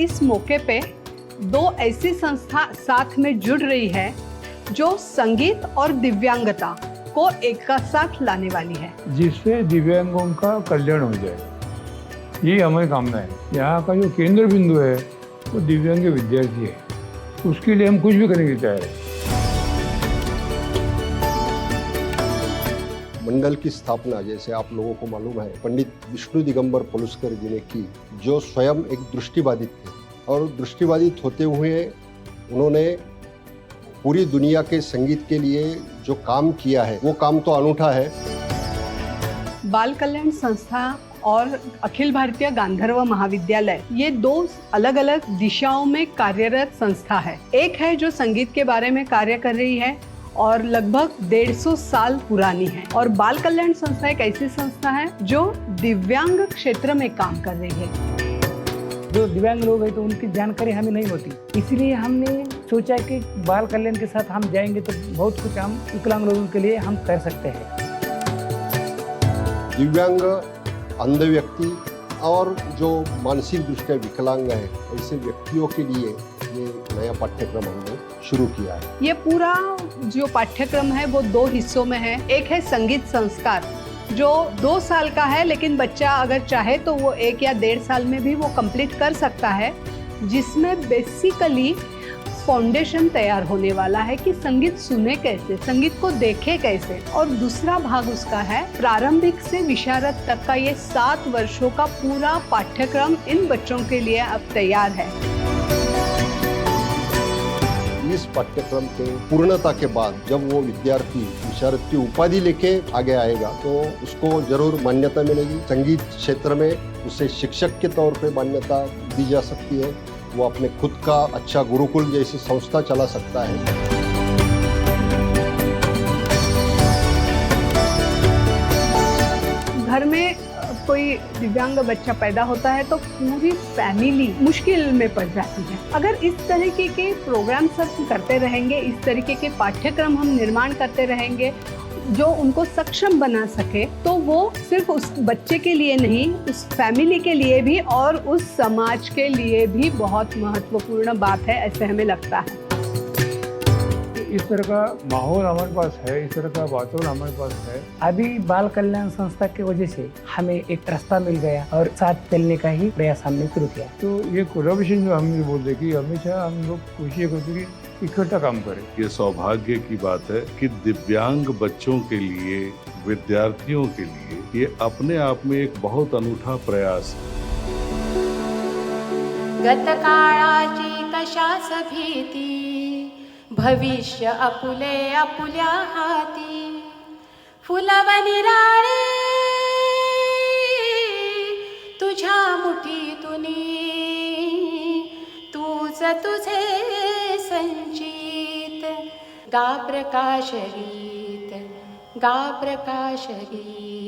इस मौके पे दो ऐसी संस्था साथ में जुड़ रही है जो संगीत और दिव्यांगता को एक साथ लाने वाली है, जिससे दिव्यांगों का कल्याण हो जाए। ये हमारी कामना है। यहाँ का जो केंद्र बिंदु है वो दिव्यांग विद्यार्थी है, उसके लिए हम कुछ भी करने की तैयार है। मंडल की स्थापना, जैसे आप लोगों को मालूम है, पंडित विष्णु दिगंबर पलुस्कर जी ने की, जो स्वयं एक दृष्टिबाधित थे और दृष्टिबाधित होते हुए उन्होंने पूरी दुनिया के संगीत के लिए जो काम किया है वो काम तो अनूठा है। बाल कल्याण संस्था और अखिल भारतीय गांधर्व महाविद्यालय ये दो अलग अलग दिशाओं में कार्यरत संस्था है। एक है जो संगीत के बारे में कार्य कर रही है और लगभग 150 साल पुरानी है, और बाल कल्याण संस्था एक ऐसी संस्था है जो दिव्यांग क्षेत्र में काम कर रही है। जो दिव्यांग लोग हैं तो उनकी जानकारी हमें नहीं होती, इसलिए हमने सोचा कि बाल कल्याण के साथ हम जाएंगे तो बहुत कुछ हम विकलांग लोगों के लिए हम कर सकते हैं। दिव्यांग, अंध व्यक्ति और जो मानसिक दृष्टि विकलांग है, ऐसे व्यक्तियों के लिए ये नया पाठ्यक्रम हमने शुरू किया है। ये पूरा जो पाठ्यक्रम है वो दो हिस्सों में है। एक है संगीत संस्कार जो 2 साल का है, लेकिन बच्चा अगर चाहे तो वो 1 या 1.5 साल में भी वो कंप्लीट कर सकता है, जिसमें बेसिकली फाउंडेशन तैयार होने वाला है कि संगीत सुने कैसे, संगीत को देखे कैसे। और दूसरा भाग उसका है प्रारंभिक से विशारद तक का ये 7 वर्षों का पूरा पाठ्यक्रम इन बच्चों के लिए अब तैयार है। इस पाठ्यक्रम के पूर्णता के बाद जब वो विद्यार्थी विशारद की उपाधि लेके आगे आएगा तो उसको जरूर मान्यता मिलेगी। संगीत क्षेत्र में उसे शिक्षक के तौर पे मान्यता दी जा सकती है। वो अपने खुद का अच्छा गुरुकुल जैसी संस्था चला सकता है। घर में कोई दिव्यांग बच्चा पैदा होता है तो पूरी फैमिली मुश्किल में पड़ जाती है। अगर इस तरीके के प्रोग्राम सब करते रहेंगे, इस तरीके के पाठ्यक्रम हम निर्माण करते रहेंगे जो उनको सक्षम बना सके, तो वो सिर्फ उस बच्चे के लिए नहीं, उस फैमिली के लिए भी और उस समाज के लिए भी बहुत महत्वपूर्ण बात है, ऐसे हमें लगता है। इस तरह का माहौल हमारे पास है, इस तरह का वातावरण हमारे पास है। अभी बाल कल्याण संस्था की वजह से हमें एक रास्ता मिल गया और साथ चलने का ही प्रयास हमने शुरू किया। तो ये कोलैबोरेशन जो हम बोलते कि हमेशा हम लोग कोशिश करते कि इकट्ठा काम करें। ये सौभाग्य की बात है कि दिव्यांग बच्चों के लिए, विद्यार्थियों के लिए ये अपने आप में एक बहुत अनूठा प्रयास है। गतकाळाची कशास भीती, भविष्य आपुले आपुल्या हाती, फुलवनी राळे तुझ्या मुठीतुनी, तूच तुझे संचित, गा प्रकाशरीत, गा प्रकाशरीत।